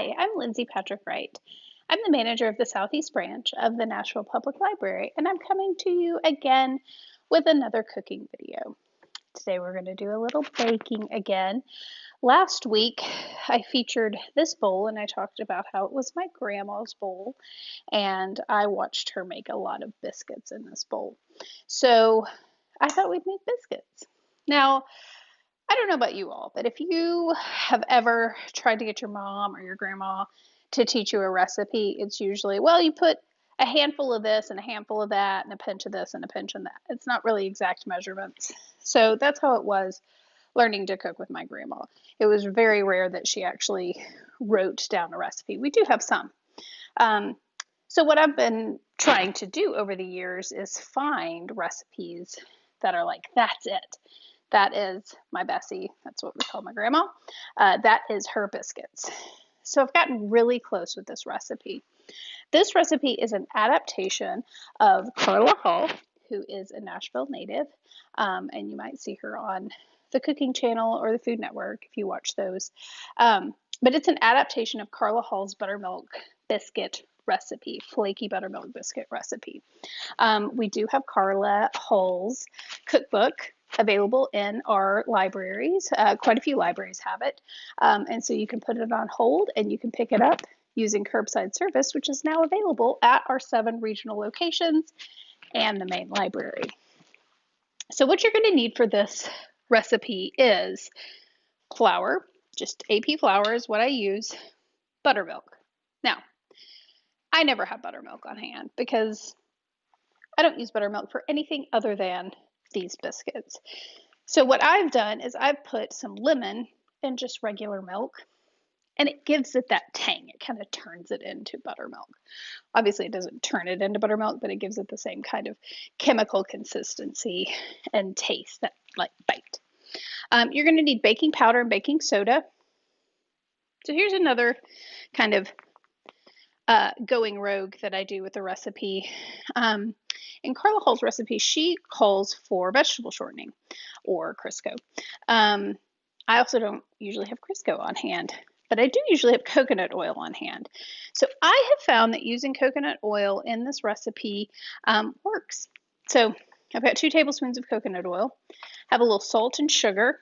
Hi, I'm Lindsey Wright. I'm the manager of the Southeast branch of the Nashville Public Library, and I'm coming to you again with another cooking video. Today we're going to do a little baking again. Last week I featured this bowl and I talked about how it was my grandma's bowl, and I watched her make a lot of biscuits in this bowl. So I thought we'd make biscuits. Now, I don't know about you all, but if you have ever tried to get your mom or your grandma to teach you a recipe, it's usually, well, you put a handful of this and a handful of that and a pinch of this and a pinch of that. It's not really exact measurements. So that's how it was learning to cook with my grandma. It was very rare that she actually wrote down a recipe. We do have some. So what I've been trying to do over the years is find recipes that are like, that's it. That is my Bessie. That's what we call my grandma. That is her biscuits. So I've gotten really close with this recipe. This recipe is an adaptation of Carla Hall, who is a Nashville native, and you might see her on the Cooking Channel or the Food Network if you watch those. But it's an adaptation of Carla Hall's buttermilk biscuit recipe, flaky buttermilk biscuit recipe. We do have Carla Hall's cookbook available in our libraries. Quite a few libraries have it. And so you can put it on hold and you can pick it up using curbside service, which is now available at our 7 regional locations and the main library. So what you're going to need for this recipe is flour, just AP flour is what I use, buttermilk. Now, I never have buttermilk on hand because I don't use buttermilk for anything other than these biscuits. So what I've done is I've put some lemon in just regular milk, and it gives it that tang. It kind of turns it into buttermilk. Obviously, it doesn't turn it into buttermilk, but it gives it the same kind of chemical consistency and taste, that like bite. You're going to need baking powder and baking soda. So here's another kind of going rogue that I do with the recipe. In Carla Hall's recipe, she calls for vegetable shortening or Crisco. I also don't usually have Crisco on hand, but I do usually have coconut oil on hand. So I have found that using coconut oil in this recipe works. So I've got 2 tablespoons of coconut oil, have a little salt and sugar,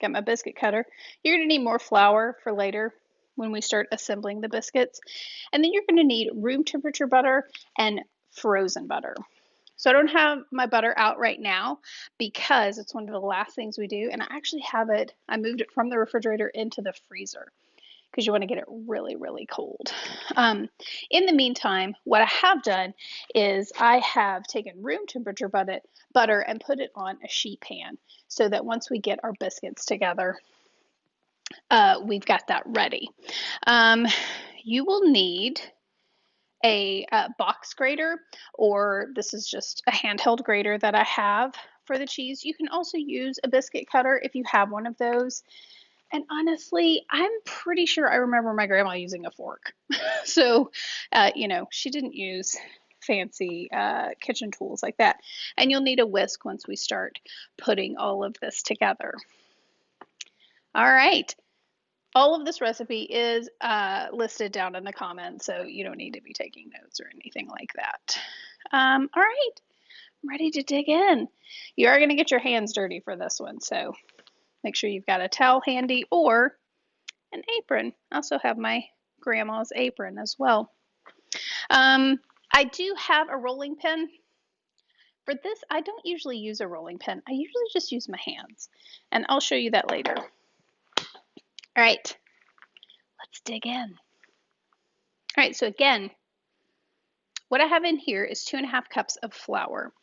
got my biscuit cutter. You're going to need more flour for later when we start assembling the biscuits. And then you're going to need room temperature butter and frozen butter. So I don't have my butter out right now because it's one of the last things we do. And I actually have it, I moved it from the refrigerator into the freezer because you want to get it really, really cold. In the meantime, what I have done is I have taken room temperature butter and put it on a sheet pan so that once we get our biscuits together, we've got that ready. You will need a box grater, or this is just a handheld grater that I have for the cheese. You can also use a biscuit cutter if you have one of those. And honestly, I'm pretty sure I remember my grandma using a fork. So, she didn't use fancy kitchen tools like that. And you'll need a whisk once we start putting all of this together. All right. All of this recipe is listed down in the comments, so you don't need to be taking notes or anything like that. All right, I'm ready to dig in. You are going to get your hands dirty for this one, so make sure you've got a towel handy or an apron. I also have my grandma's apron as well. I do have a rolling pin. For this, I don't usually use a rolling pin. I usually just use my hands, and I'll show you that later. All right, let's dig in. All right, so again, what I have in here is 2.5 cups of flour.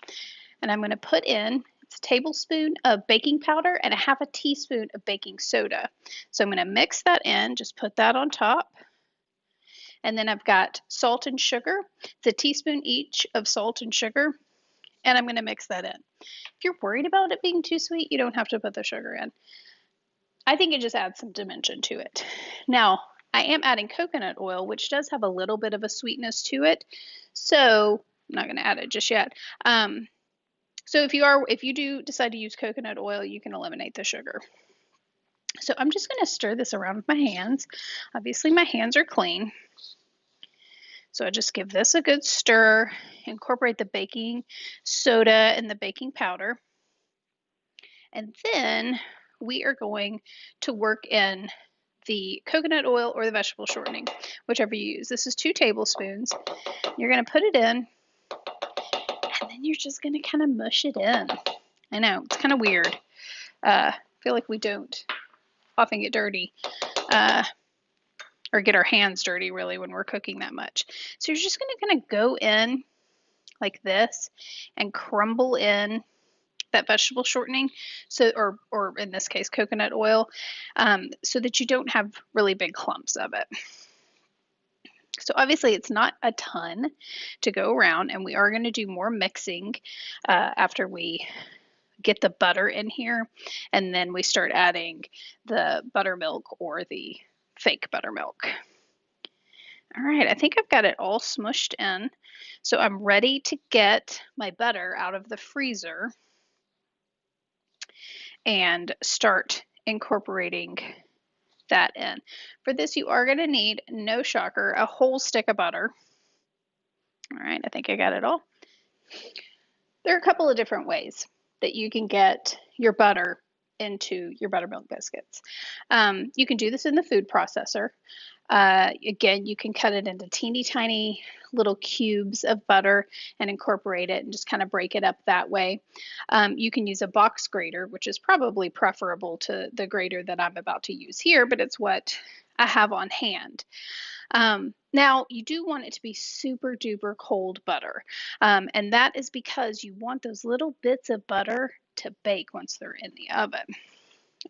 And I'm going to put in, it's a tablespoon of baking powder and a 1/2 teaspoon of baking soda. So I'm going to mix that in, just put that on top. And then I've got salt and sugar. It's a teaspoon each of salt and sugar. And I'm going to mix that in. If you're worried about it being too sweet, you don't have to put the sugar in. I think it just adds some dimension to it. Now, I am adding coconut oil, which does have a little bit of a sweetness to it. So I'm not going to add it just yet. So if you do decide to use coconut oil, you can eliminate the sugar. So I'm just going to stir this around with my hands. Obviously my hands are clean. So I just give this a good stir, incorporate the baking soda and the baking powder. And then we are going to work in the coconut oil or the vegetable shortening, whichever you use. This is 2 tablespoons. You're going to put it in, and then you're just going to kind of mush it in. I know, it's kind of weird. I feel like we don't often get dirty. Or get our hands dirty really when we're cooking that much. So you're just going to kind of go in like this and crumble in that vegetable shortening, so or in this case coconut oil, so that you don't have really big clumps of it. So obviously it's not a ton to go around, and we are going to do more mixing after we get the butter in here, and then we start adding the buttermilk or the fake buttermilk. All right, I think I've got it all smushed in. So I'm ready to get my butter out of the freezer and start incorporating that in. For this, you are going to need, no shocker, a whole stick of butter. All right, I think I got it all. There are a couple of different ways that you can get your butter into your buttermilk biscuits. You can do this in the food processor. Again, you can cut it into teeny tiny little cubes of butter and incorporate it and just kind of break it up that way. You can use a box grater, which is probably preferable to the grater that I'm about to use here, but it's what I have on hand. Now, you do want it to be super duper cold butter, and that is because you want those little bits of butter to bake once they're in the oven.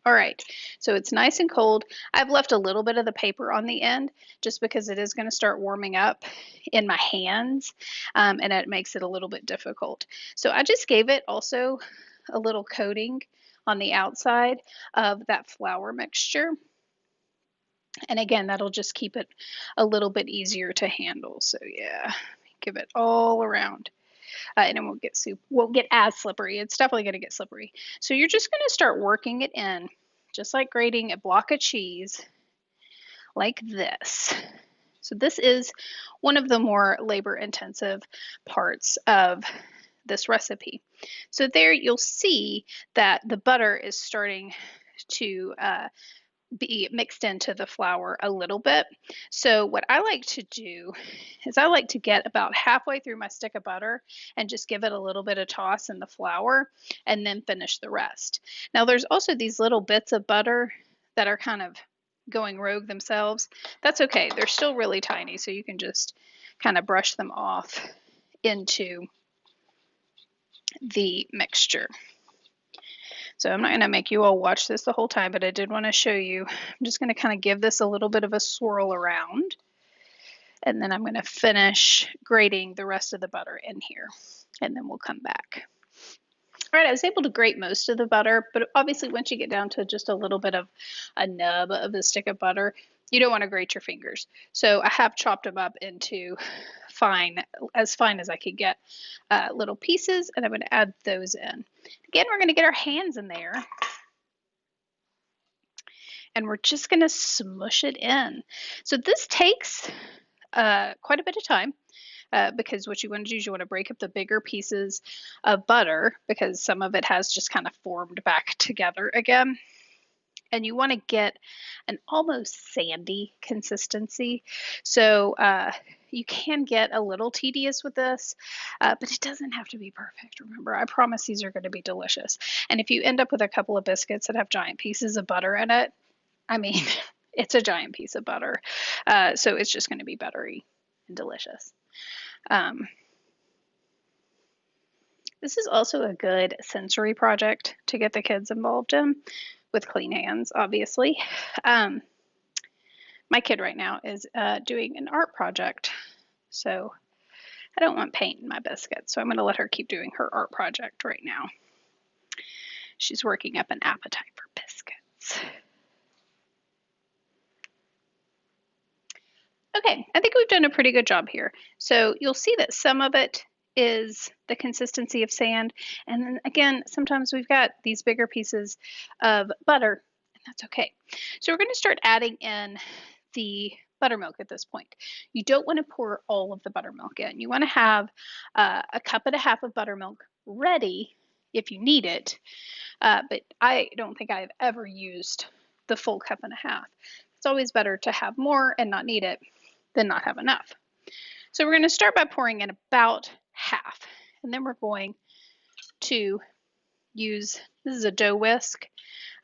All right, so it's nice and cold. I've left a little bit of the paper on the end just because it is going to start warming up in my hands, and it makes it a little bit difficult. So I just gave it also a little coating on the outside of that flour mixture. And again, that'll just keep it a little bit easier to handle. So yeah, give it all around. And it won't get as slippery. It's definitely going to get slippery. So you're just going to start working it in, just like grating a block of cheese, like this. So this is one of the more labor-intensive parts of this recipe. So there you'll see that the butter is starting to be mixed into the flour a little bit. So what I like to do is I like to get about halfway through my stick of butter and just give it a little bit of toss in the flour and then finish the rest. Now there's also these little bits of butter that are kind of going rogue themselves. That's okay. They're still really tiny, so you can just kind of brush them off into the mixture. So I'm not going to make you all watch this the whole time, but I did want to show you. I'm just going to kind of give this a little bit of a swirl around, and then I'm going to finish grating the rest of the butter in here, and then we'll come back. All right, I was able to grate most of the butter, but obviously once you get down to just a little bit of a nub of the stick of butter, you don't want to grate your fingers. So I have chopped them up into as fine as I could get little pieces, and I'm going to add those in. Again, we're going to get our hands in there, and we're just going to smush it in. So this takes quite a bit of time. Because what you want to do is you want to break up the bigger pieces of butter because some of it has just kind of formed back together again. And you want to get an almost sandy consistency. So you can get a little tedious with this, but it doesn't have to be perfect. Remember, I promise these are going to be delicious. And if you end up with a couple of biscuits that have giant pieces of butter in it, I mean, it's a giant piece of butter. So it's just going to be buttery and delicious. This is also a good sensory project to get the kids involved in with clean hands, obviously. My kid right now is doing an art project, so I don't want paint in my biscuits, so I'm going to let her keep doing her art project right now. She's working up an appetite for biscuits. Okay, I think we've done a pretty good job here. So you'll see that some of it is the consistency of sand. And then again, sometimes we've got these bigger pieces of butter, and That's okay. So we're going to start adding in the buttermilk at this point. You don't want to pour all of the buttermilk in. You want to have a cup and a half of buttermilk ready if you need it, but I don't think I've ever used the full cup and a half. It's always better to have more and not need it than not have enough. So we're going to start by pouring in about half, and then we're going to use, this is a dough whisk.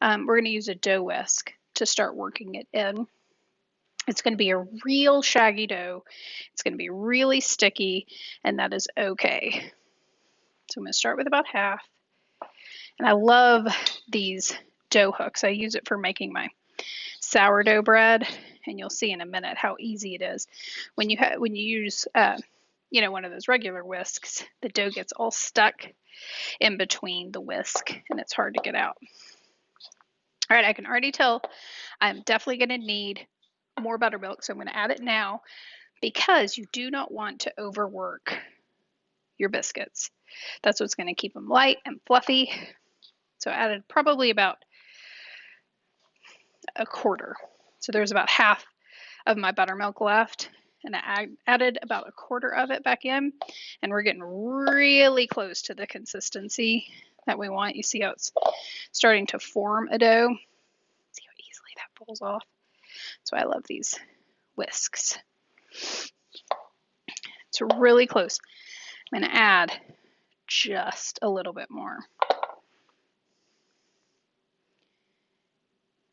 We're going to use a dough whisk to start working it in. It's going to be a real shaggy dough. It's going to be really sticky, and that is okay. So I'm going to start with about half. And I love these dough hooks. I use it for making my sourdough bread, and you'll see in a minute how easy it is. When you use one of those regular whisks, the dough gets all stuck in between the whisk, and it's hard to get out. All right, I can already tell I'm definitely going to need more buttermilk, so I'm going to add it now because you do not want to overwork your biscuits. That's what's going to keep them light and fluffy. So I added probably about a quarter. So there's about half of my buttermilk left, and I added about a quarter of it back in, and we're getting really close to the consistency that we want. You see how it's starting to form a dough? See how easily that pulls off? So I love these whisks. It's really close. I'm going to add just a little bit more.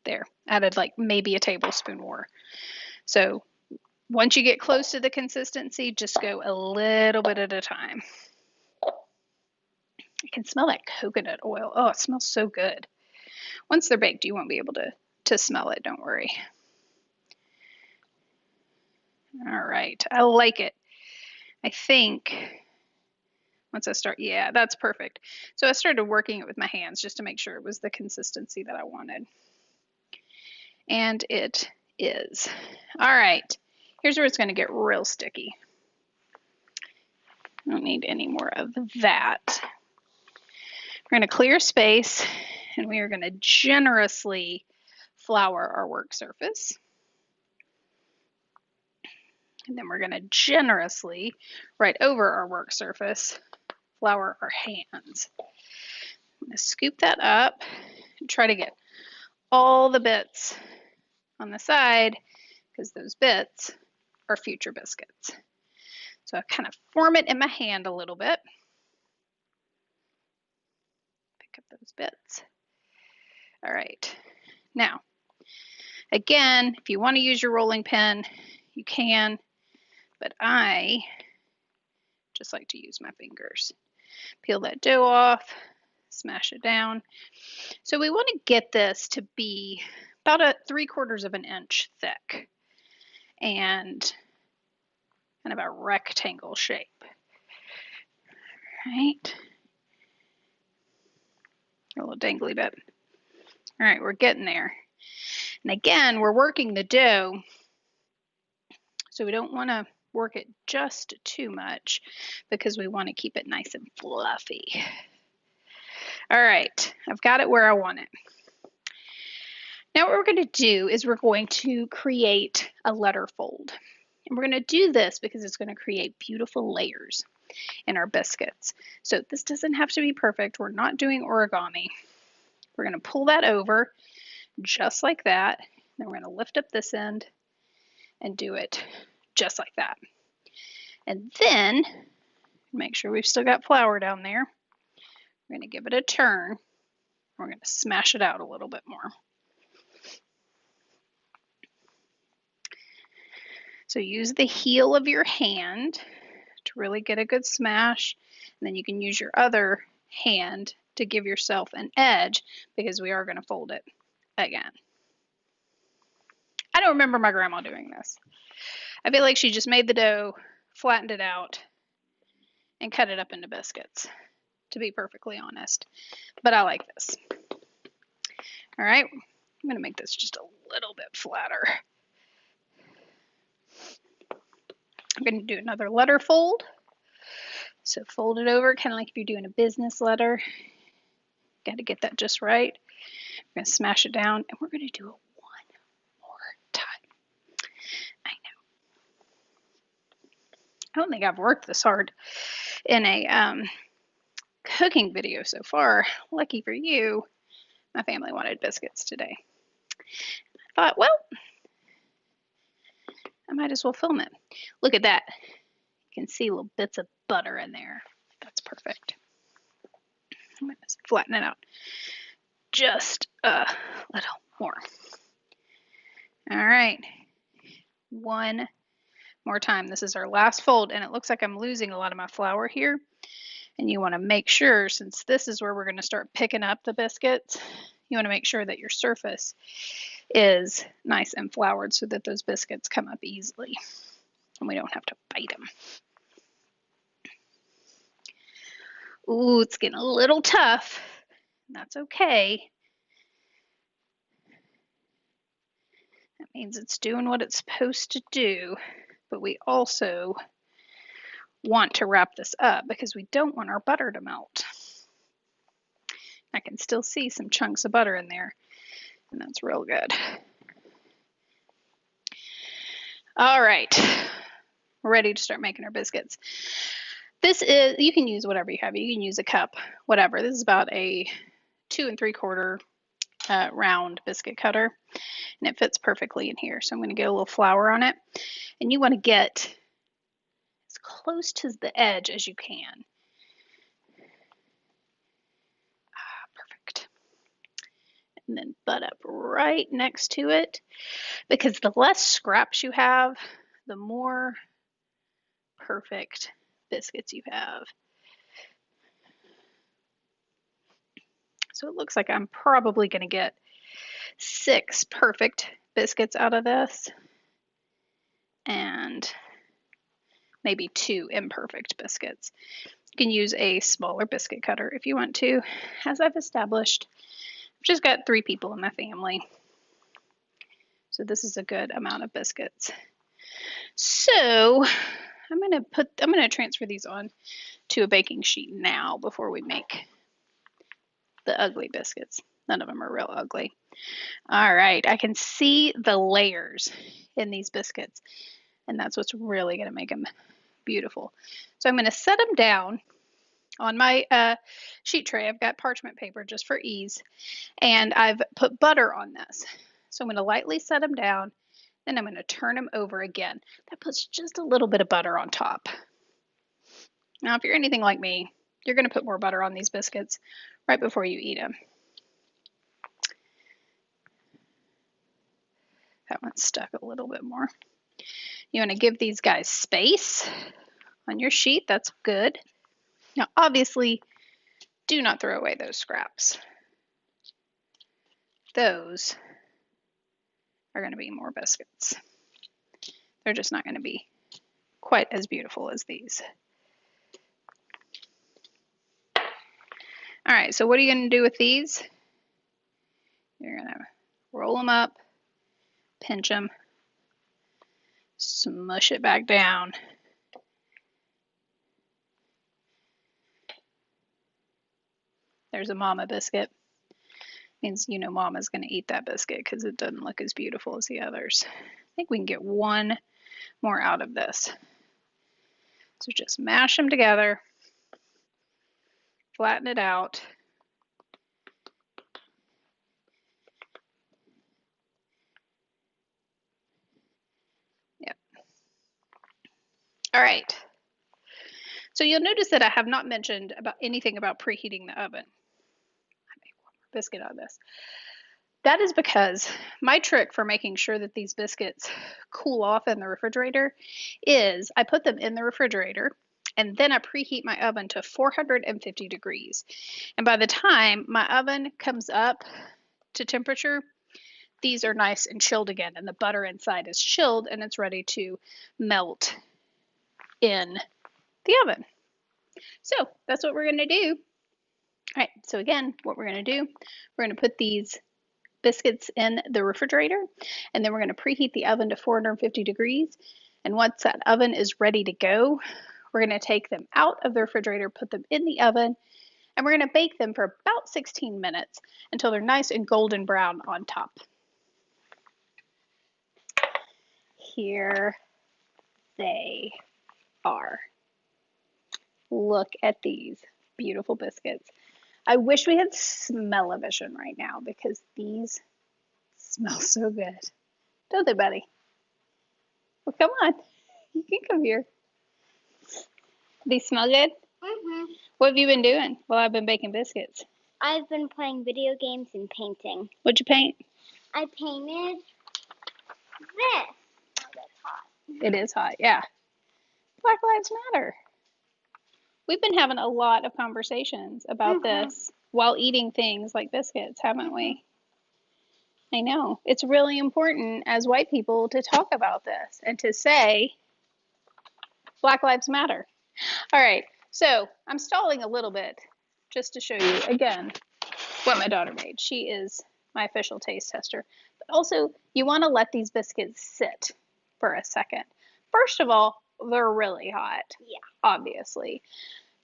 There, added like maybe a tablespoon more. So once you get close to the consistency, just go a little bit at a time. I can smell that coconut oil. Oh, it smells so good. Once they're baked, you won't be able to smell it, don't worry. All right, I like it. I think once I start, yeah, that's perfect. So I started working it with my hands just to make sure it was the consistency that I wanted. And it is. All right, here's where it's going to get real sticky. I don't need any more of that. We're going to clear space, and we are going to generously flour our work surface. And then we're going to generously, right over our work surface, flour our hands. I'm going to scoop that up and try to get all the bits on the side, because those bits are future biscuits. So I kind of form it in my hand a little bit. Pick up those bits. All right. Now, again, if you want to use your rolling pin, you can, but I just like to use my fingers. Peel that dough off, smash it down. So we want to get this to be about a 3/4 of an inch thick and kind of a rectangle shape. Right? A little dangly bit. All right, we're getting there. And again, we're working the dough, so we don't want to work it just too much because we want to keep it nice and fluffy. All right, I've got it where I want it. Now what we're going to do is we're going to create a letter fold. And we're going to do this because it's going to create beautiful layers in our biscuits. So this doesn't have to be perfect. We're not doing origami. We're going to pull that over just like that. Then we're going to lift up this end and do it just like that. And then make sure we've still got flour down there. We're going to give it a turn. We're going to smash it out a little bit more. So use the heel of your hand to really get a good smash. And then you can use your other hand to give yourself an edge because we are going to fold it again. I don't remember my grandma doing this. I feel like she just made the dough, flattened it out, and cut it up into biscuits, to be perfectly honest. But I like this. All right, I'm going to make this just a little bit flatter. I'm going to do another letter fold. So fold it over, kind of like if you're doing a business letter. Got to get that just right. We're going to smash it down, and we're going to do it one more time. I know. I don't think I've worked this hard in a cooking video so far. Lucky for you, my family wanted biscuits today. I thought, well, I might as well film it. Look at that. You can see little bits of butter in there. That's perfect. I'm going to flatten it out just a little more. All right. One more time. This is our last fold, and it looks like I'm losing a lot of my flour here. And you want to make sure, since this is where we're going to start picking up the biscuits, you want to make sure that your surface is nice and floured so that those biscuits come up easily and we don't have to bite them. Ooh, it's getting a little tough. That's okay. That means it's doing what it's supposed to do, but we also want to wrap this up because we don't want our butter to melt. I can still see some chunks of butter in there, and that's real good. All right, we're ready to start making our biscuits. This is, you can use whatever you have. You can use a cup, whatever. This is about a 2 3/4 round biscuit cutter, and it fits perfectly in here. So I'm going to get a little flour on it, and you want to get as close to the edge as you can. Perfect. And then butt up right next to it, because the less scraps you have, the more perfect biscuits you have. So it looks like I'm probably going to get 6 perfect biscuits out of this and maybe 2 imperfect biscuits. You can use a smaller biscuit cutter if you want to. As I've established, I've just got 3 people in my family, so this is a good amount of biscuits. So I'm going to transfer these on to a baking sheet now before we make the ugly biscuits. None of them are real ugly. All right, I can see the layers in these biscuits, and that's what's really going to make them beautiful. So I'm going to set them down on my sheet tray. I've got parchment paper just for ease, and I've put butter on this. So I'm going to lightly set them down, then I'm going to turn them over again. That puts just a little bit of butter on top. Now, if you're anything like me, you're going to put more butter on these biscuits right before you eat them. That one's stuck a little bit more. You want to give these guys space on your sheet. That's good. Now, obviously, do not throw away those scraps. Those are going to be more biscuits. They're just not going to be quite as beautiful as these. All right, so what are you going to do with these? You're going to roll them up, pinch them, smush it back down. There's a mama biscuit. Means you know mama's going to eat that biscuit because it doesn't look as beautiful as the others. I think we can get one more out of this. So just mash them together, flatten it out. Yep. All right. So you'll notice that I have not mentioned anything about preheating the oven. I made one more biscuit out of this. That is because my trick for making sure that these biscuits cool off in the refrigerator is I put them in the refrigerator and then I preheat my oven to 450 degrees. And by the time my oven comes up to temperature, these are nice and chilled again, and the butter inside is chilled and it's ready to melt in the oven. So that's what we're going to do. All right, so again, what we're going to do, we're going to put these biscuits in the refrigerator, and then we're going to preheat the oven to 450 degrees. And once that oven is ready to go, we're going to take them out of the refrigerator, put them in the oven, And we're going to bake them for about 16 minutes until they're nice and golden brown on top. Here they are. Look at these beautiful biscuits. I wish we had smell-o-vision right now because these smell so good. Don't they, buddy? Well, come on. You can come here. These smell good? Mm-hmm. What have you been doing while I've been baking biscuits? I've been playing video games and painting. What'd you paint? I painted this. Oh, that's hot. It is hot, yeah. Black Lives Matter. We've been having a lot of conversations about this while eating things like biscuits, haven't we? I know. It's really important as white people to talk about this and to say Black Lives Matter. All right, so I'm stalling a little bit just to show you again what my daughter made. She is my official taste tester. But also, you want to let these biscuits sit for a second. First of all, they're really hot. Yeah. Obviously.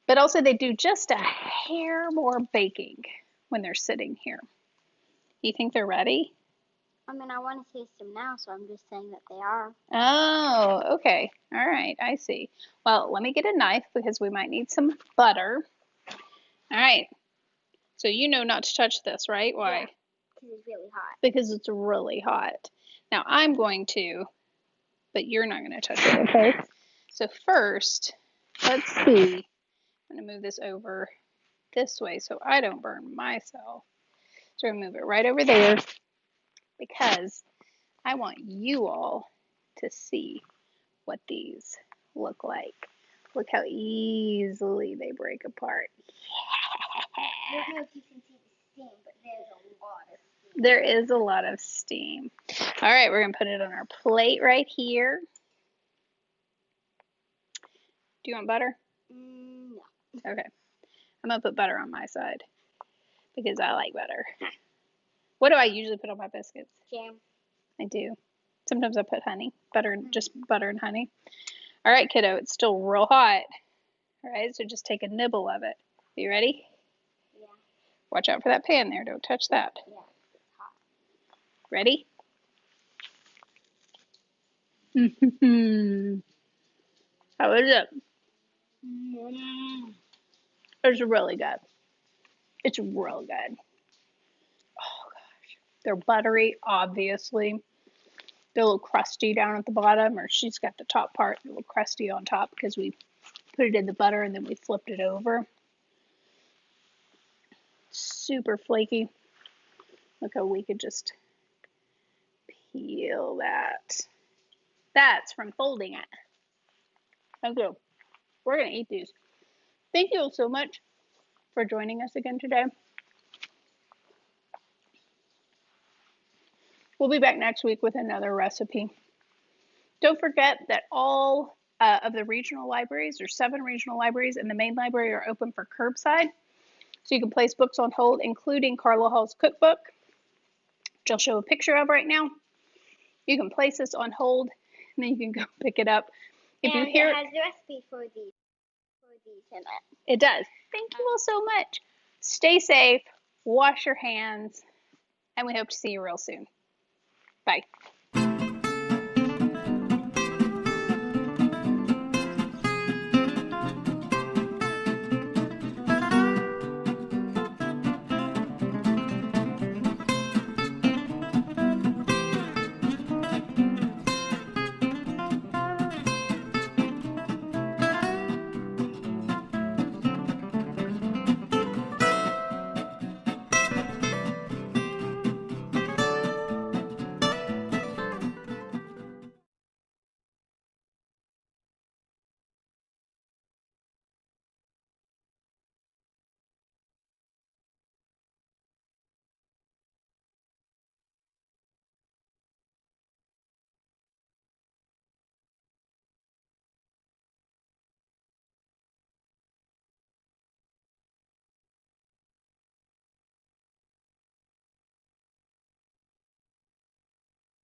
But also, they do just a hair more baking when they're sitting here. You think they're ready? I mean, I want to taste them now, so I'm just saying that they are. Oh, okay. All right, I see. Well, let me get a knife because we might need some butter. All right. So you know not to touch this, right? Why? Yeah, because it's really hot. Because it's really hot. Now I'm going to, but you're not going to touch it, okay? So first, let's see. I'm going to move this over this way so I don't burn myself. So I'm going to move it right over there because I want you all to see what these look like. Look how easily they break apart. I don't know if you can see the steam, but there's a lot of steam. There is a lot of steam. All right, we're going to put it on our plate right here. Do you want butter? No. Okay. I'm going to put butter on my side because I like butter. What do I usually put on my biscuits? Jam. I do. Sometimes I put honey, butter, just butter and honey. All right, kiddo, it's still real hot. All right, so just take a nibble of it. You ready? Yeah. Watch out for that pan there. Don't touch that. Yeah, it's hot. Ready? How is it? It's really good. It's real good. Oh gosh. They're buttery, obviously. They're a little crusty down at the bottom, or she's got the top part a little crusty on top because we put it in the butter and then we flipped it over. Super flaky. Look how we could just peel that. That's from folding it. Okay, we're going to eat these. Thank you all so much for joining us again today. We'll be back next week with another recipe. Don't forget that all of the regional libraries, there's 7 regional libraries, and the main library are open for curbside. So you can place books on hold, including Carla Hall's cookbook, which I'll show a picture of right now. You can place this on hold, and then you can go pick it up. If you hear, it has the recipe for these in it. It does. Thank you all so much. Stay safe, wash your hands, and we hope to see you real soon. Bye.